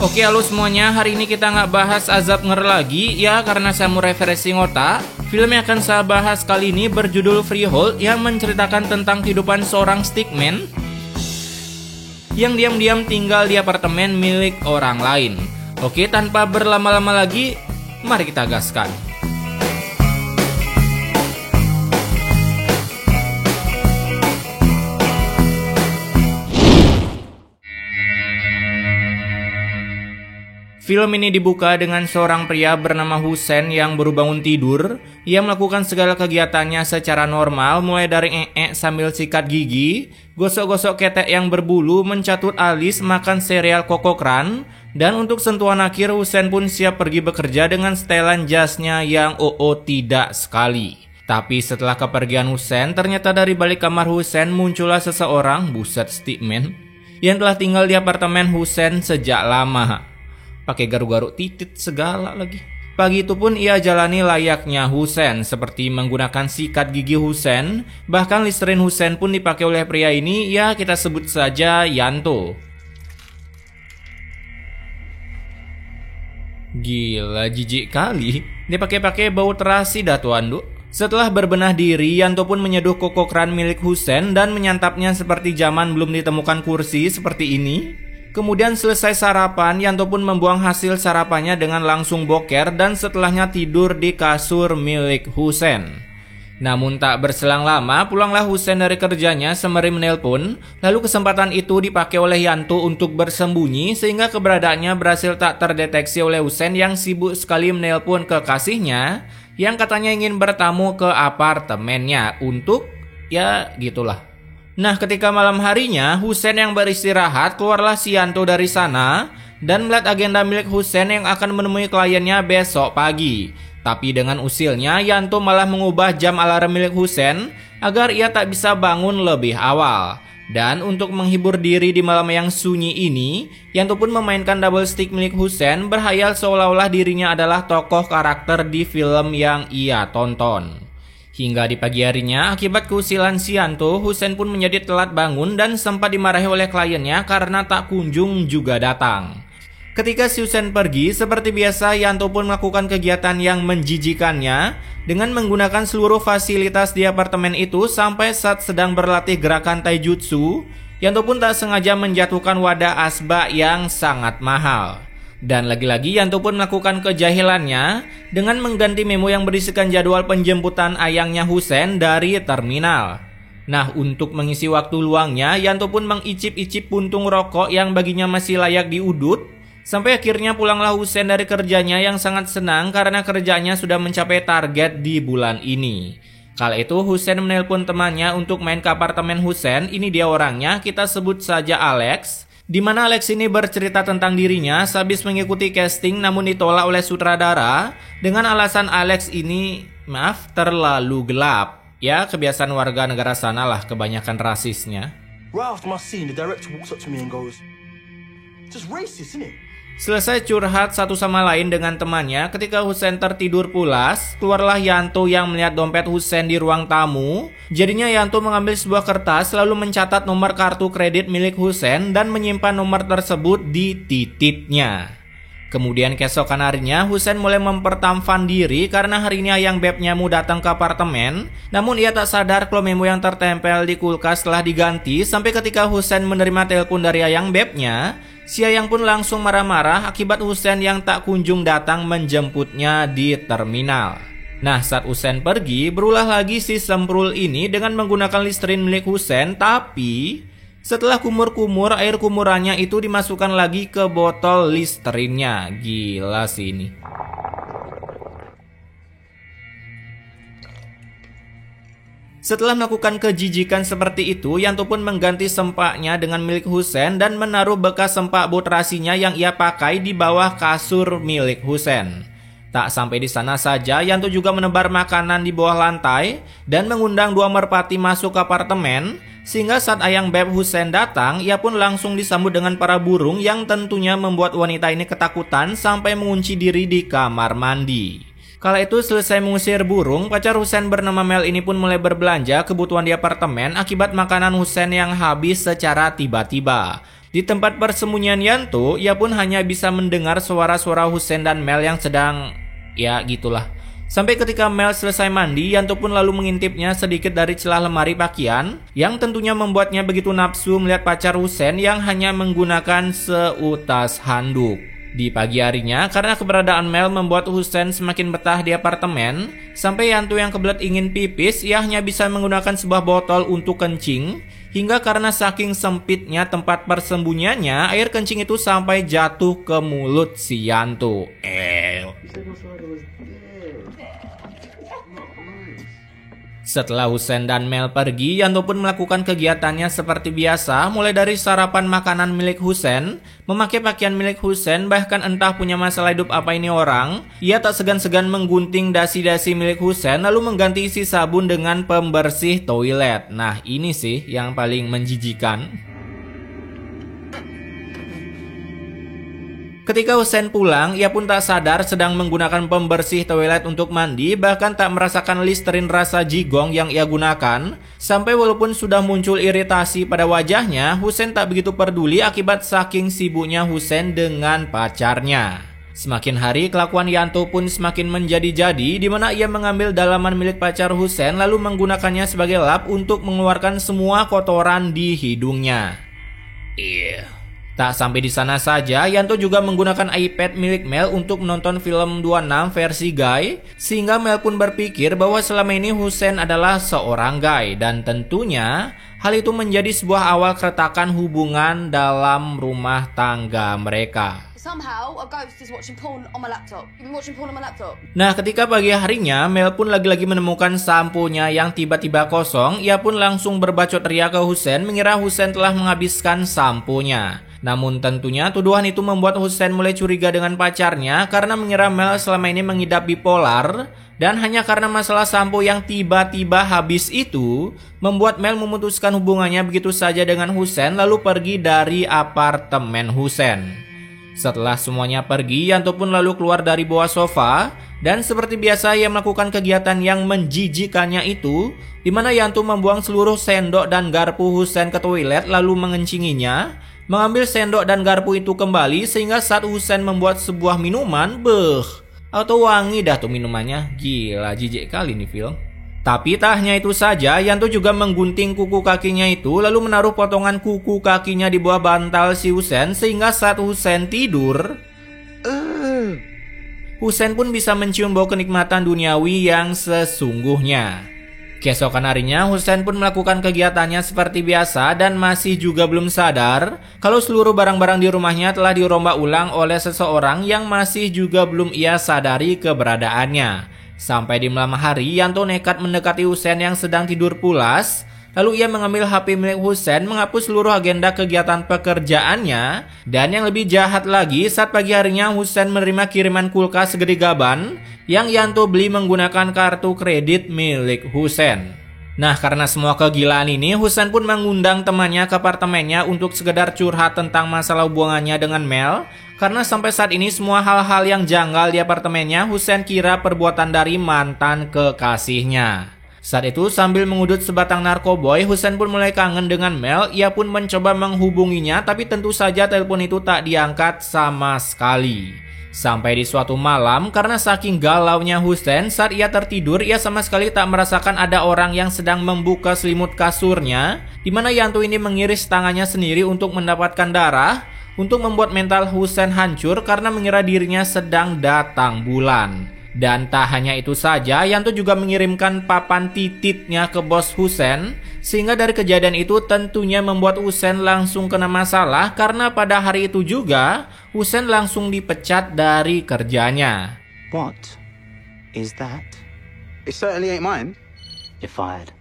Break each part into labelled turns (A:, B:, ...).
A: Oke, halo semuanya, hari ini kita nggak bahas Azab Nger lagi ya, karena saya mau refreshing otak. Film yang akan saya bahas kali ini berjudul Freehold, yang menceritakan tentang kehidupan seorang stickman yang diam-diam tinggal di apartemen milik orang lain. Oke, tanpa berlama-lama lagi, mari kita gaskan. Film ini dibuka dengan seorang pria bernama Hussein yang baru bangun tidur. Ia melakukan segala kegiatannya secara normal, mulai dari sambil sikat gigi, gosok-gosok ketek yang berbulu, mencatut alis, makan sereal kokokran, dan untuk sentuhan akhir Hussein pun siap pergi bekerja dengan setelan jasnya yang tidak sekali. Tapi setelah kepergian Hussein, ternyata dari balik kamar Hussein muncullah seseorang, buset stickman, yang telah tinggal di apartemen Hussein sejak lama. Pakai garuk-garuk titit segala lagi. Pagi itu pun ia jalani layaknya Hussein, seperti menggunakan sikat gigi Hussein. Bahkan Listerin Hussein pun dipakai oleh pria ini, ya kita sebut saja Yanto. Gila, jijik kali. Dia pakai bau terasi dah tuan Duk. Setelah berbenah diri, Yanto pun menyeduh kokokran milik Hussein dan menyantapnya seperti zaman belum ditemukan kursi seperti ini. Kemudian selesai sarapan, Yanto pun membuang hasil sarapannya dengan langsung boker dan setelahnya tidur di kasur milik Hussein. Namun tak berselang lama, pulanglah Hussein dari kerjanya sembari menelpon. Lalu kesempatan itu dipakai oleh Yanto untuk bersembunyi sehingga keberadaannya berhasil tak terdeteksi oleh Hussein yang sibuk sekali menelpon kekasihnya yang katanya ingin bertamu ke apartemennya untuk, ya gitulah. Nah, ketika malam harinya, Hussein yang beristirahat, keluarlah si Yanto dari sana dan melihat agenda milik Hussein yang akan menemui kliennya besok pagi. Tapi dengan usilnya, Yanto malah mengubah jam alarm milik Hussein agar ia tak bisa bangun lebih awal. Dan untuk menghibur diri di malam yang sunyi ini, Yanto pun memainkan double stick milik Hussein, berhayal seolah-olah dirinya adalah tokoh karakter di film yang ia tonton. Hingga di pagi harinya, akibat keusilan si Yanto, Hussein pun menjadi telat bangun dan sempat dimarahi oleh kliennya karena tak kunjung juga datang. Ketika si Hussein pergi, seperti biasa Yanto pun melakukan kegiatan yang menjijikannya dengan menggunakan seluruh fasilitas di apartemen itu sampai saat sedang berlatih gerakan taijutsu, Yanto pun tak sengaja menjatuhkan wadah asbak yang sangat mahal. Dan lagi-lagi Yanto pun melakukan kejahilannya dengan mengganti memo yang berisikan jadwal penjemputan ayangnya Hussein dari terminal. Nah, untuk mengisi waktu luangnya, Yanto pun mengicip-icip puntung rokok yang baginya masih layak diudut. Sampai akhirnya pulanglah Hussein dari kerjanya yang sangat senang karena kerjanya sudah mencapai target di bulan ini. Kala itu Hussein menelpon temannya untuk main ke apartemen Hussein. Ini dia orangnya, kita sebut saja Alex. Di mana Alex ini bercerita tentang dirinya sehabis mengikuti casting namun ditolak oleh sutradara dengan alasan Alex ini, maaf, terlalu gelap. Ya, kebiasaan warga negara sana lah, kebanyakan rasisnya.
B: Right after my scene, the director walks up to me and goes, "Just racist, isn't it?"
A: Selesai curhat satu sama lain dengan temannya, ketika Hussein tertidur pulas, keluarlah Yanto yang melihat dompet Hussein di ruang tamu. Jadinya Yanto mengambil sebuah kertas lalu mencatat nomor kartu kredit milik Hussein dan menyimpan nomor tersebut di tititnya. Kemudian keesokan harinya, Hussein mulai mempertampan diri karena hari ini ayang bebnya mau datang ke apartemen. Namun ia tak sadar kalau memo yang tertempel di kulkas telah diganti sampai ketika Hussein menerima telepon dari ayang bebnya. Si ayang pun langsung marah-marah akibat Hussein yang tak kunjung datang menjemputnya di terminal. Nah, saat Hussein pergi, berulah lagi si semprul ini dengan menggunakan Listerin milik Hussein, tapi setelah kumur-kumur, air kumurannya itu dimasukkan lagi ke botol Listerinnya. Gila sih ini. Setelah melakukan kejijikan seperti itu, Yanto pun mengganti sempaknya dengan milik Hussein dan menaruh bekas sempak botrasinya yang ia pakai di bawah kasur milik Hussein. Tak sampai di sana saja, Yanto juga menebar makanan di bawah lantai dan mengundang dua merpati masuk ke apartemen. Sehingga saat ayang beb Hussein datang, ia pun langsung disambut dengan para burung yang tentunya membuat wanita ini ketakutan sampai mengunci diri di kamar mandi. Kala itu selesai mengusir burung, pacar Hussein bernama Mel ini pun mulai berbelanja kebutuhan di apartemen akibat makanan Hussein yang habis secara tiba-tiba. Di tempat persembunyian Yanto, ia pun hanya bisa mendengar suara-suara Hussein dan Mel yang sedang, ya gitulah. Sampai ketika Mel selesai mandi, Yanto pun lalu mengintipnya sedikit dari celah lemari pakaian, yang tentunya membuatnya begitu nafsu melihat pacar Hussein yang hanya menggunakan seutas handuk. Di pagi harinya, karena keberadaan Mel membuat Hussein semakin betah di apartemen, sampai Yanto yang kebelet ingin pipis, ia hanya bisa menggunakan sebuah botol untuk kencing, hingga karena saking sempitnya tempat persembunyiannya, air kencing itu sampai jatuh ke mulut si Yanto. Setelah Hussein dan Mel pergi, Yanto pun melakukan kegiatannya seperti biasa, mulai dari sarapan makanan milik Hussein, memakai pakaian milik Hussein, bahkan entah punya masalah hidup apa ini orang, ia tak segan-segan menggunting dasi-dasi milik Hussein lalu mengganti isi sabun dengan pembersih toilet. Nah, ini sih yang paling menjijikan. Ketika Hussein pulang, ia pun tak sadar sedang menggunakan pembersih toilet untuk mandi, bahkan tak merasakan Listerine rasa jigong yang ia gunakan. Sampai walaupun sudah muncul iritasi pada wajahnya, Hussein tak begitu peduli akibat saking sibuknya Hussein dengan pacarnya. Semakin hari, kelakuan Yanto pun semakin menjadi-jadi, di mana ia mengambil dalaman milik pacar Hussein lalu menggunakannya sebagai lap untuk mengeluarkan semua kotoran di hidungnya. Tak sampai di sana saja, Yanto juga menggunakan iPad milik Mel untuk menonton film 26 versi gay, sehingga Mel pun berpikir bahwa selama ini Hussein adalah seorang gay, dan tentunya hal itu menjadi sebuah awal keretakan hubungan dalam rumah tangga mereka. Nah, ketika pagi harinya, Mel pun lagi-lagi menemukan samponya yang tiba-tiba kosong. Ia pun langsung berbacot ria ke Hussein, mengira Hussein telah menghabiskan samponya. Namun tentunya tuduhan itu membuat Hussein mulai curiga dengan pacarnya karena mengira Mel selama ini mengidap bipolar, dan hanya karena masalah sampo yang tiba-tiba habis itu membuat Mel memutuskan hubungannya begitu saja dengan Hussein lalu pergi dari apartemen Hussein. Setelah semuanya pergi, Yanto pun lalu keluar dari bawah sofa, dan seperti biasa ia melakukan kegiatan yang menjijikannya itu, di mana Yanto membuang seluruh sendok dan garpu Hussein ke toilet lalu mengencinginya, mengambil sendok dan garpu itu kembali sehingga saat Hussein membuat sebuah minuman, auto wangi dah tuh minumannya. Gila, jijik kali nih film. Tapi tak hanya itu saja, Yanto juga menggunting kuku kakinya itu lalu menaruh potongan kuku kakinya di bawah bantal si Hussein sehingga saat Hussein tidur, Hussein pun bisa mencium bau kenikmatan duniawi yang sesungguhnya. Keesokan harinya, Hussein pun melakukan kegiatannya seperti biasa dan masih juga belum sadar kalau seluruh barang-barang di rumahnya telah dirombak ulang oleh seseorang yang masih juga belum ia sadari keberadaannya. Sampai di malam hari, Yanto nekat mendekati Hussein yang sedang tidur pulas. Lalu ia mengambil HP milik Hussein, menghapus seluruh agenda kegiatan pekerjaannya. Dan yang lebih jahat lagi, saat pagi harinya Hussein menerima kiriman kulkas segede gaban yang Yanto beli menggunakan kartu kredit milik Hussein. Nah, karena semua kegilaan ini, Hussein pun mengundang temannya ke apartemennya untuk sekedar curhat tentang masalah hubungannya dengan Mel. Karena sampai saat ini semua hal-hal yang janggal di apartemennya Hussein kira perbuatan dari mantan kekasihnya. Saat itu sambil mengudut sebatang narkoboy, Hussein pun mulai kangen dengan Mel. Ia pun mencoba menghubunginya, tapi tentu saja telepon itu tak diangkat sama sekali. Sampai di suatu malam, karena saking galaunya Hussein, saat ia tertidur, ia sama sekali tak merasakan ada orang yang sedang membuka selimut kasurnya, di mana Yanto ini mengiris tangannya sendiri untuk mendapatkan darah, untuk membuat mental Hussein hancur karena mengira dirinya sedang datang bulan. Dan tak hanya itu saja, Yanto juga mengirimkan papan tititnya ke bos Hussein, sehingga dari kejadian itu tentunya membuat Hussein langsung kena masalah karena pada hari itu juga Hussein langsung dipecat dari kerjanya.
C: What is that? It certainly ain't mine. You're fired.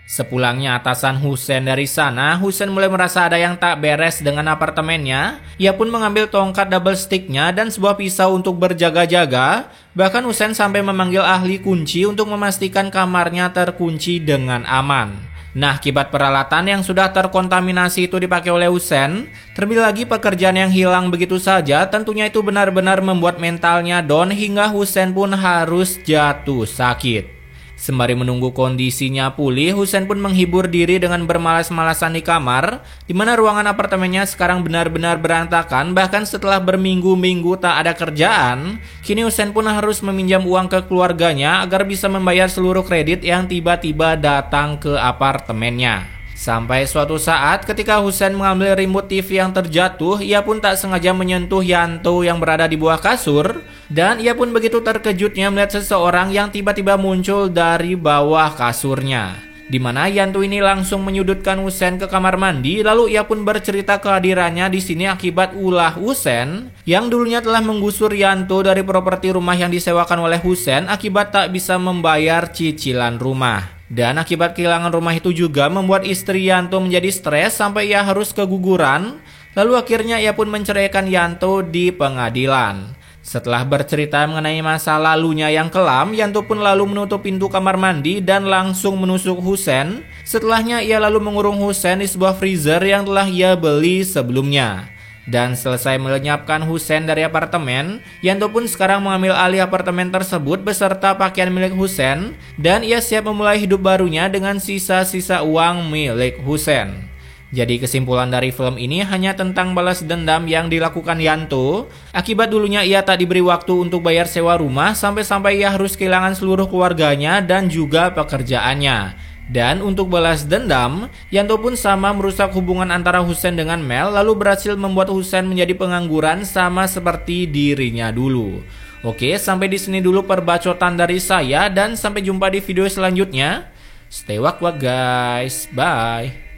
A: Sepulangnya atasan Hussein dari sana, Hussein mulai merasa ada yang tak beres dengan apartemennya. Ia pun mengambil tongkat double sticknya dan sebuah pisau untuk berjaga-jaga. Bahkan Hussein sampai memanggil ahli kunci untuk memastikan kamarnya terkunci dengan aman. Nah, akibat peralatan yang sudah terkontaminasi itu dipakai oleh Hussein, terlebih lagi pekerjaan yang hilang begitu saja, tentunya itu benar-benar membuat mentalnya down hingga Hussein pun harus jatuh sakit. Sembari menunggu kondisinya pulih, Husein pun menghibur diri dengan bermalas-malasan di kamar, di mana ruangan apartemennya sekarang benar-benar berantakan. Bahkan setelah berminggu-minggu tak ada kerjaan, kini Husein pun harus meminjam uang ke keluarganya agar bisa membayar seluruh kredit yang tiba-tiba datang ke apartemennya. Sampai suatu saat ketika Husein mengambil remote TV yang terjatuh, ia pun tak sengaja menyentuh Yanto yang berada di bawah kasur. Dan ia pun begitu terkejutnya melihat seseorang yang tiba-tiba muncul dari bawah kasurnya. Di mana Yanto ini langsung menyudutkan Husein ke kamar mandi, lalu ia pun bercerita kehadirannya di sini akibat ulah Husein yang dulunya telah menggusur Yanto dari properti rumah yang disewakan oleh Husein akibat tak bisa membayar cicilan rumah. Dan akibat kehilangan rumah itu juga membuat istri Yanto menjadi stres sampai ia harus keguguran. Lalu akhirnya ia pun menceraikan Yanto di pengadilan. Setelah bercerita mengenai masa lalunya yang kelam, Yanto pun lalu menutup pintu kamar mandi dan langsung menusuk Husein. Setelahnya ia lalu mengurung Husein di sebuah freezer yang telah ia beli sebelumnya. Dan selesai melenyapkan Husein dari apartemen, Yanto pun sekarang mengambil alih apartemen tersebut beserta pakaian milik Husein, dan ia siap memulai hidup barunya dengan sisa-sisa uang milik Husein. Jadi kesimpulan dari film ini hanya tentang balas dendam yang dilakukan Yanto. Akibat dulunya ia tak diberi waktu untuk bayar sewa rumah, sampai-sampai ia harus kehilangan seluruh keluarganya dan juga pekerjaannya. Dan untuk balas dendam, Yanto pun sama merusak hubungan antara Husein dengan Mel, lalu berhasil membuat Husein menjadi pengangguran sama seperti dirinya dulu. Oke, sampai di sini dulu perbacotan dari saya dan sampai jumpa di video selanjutnya. Stay wak-wak guys, bye.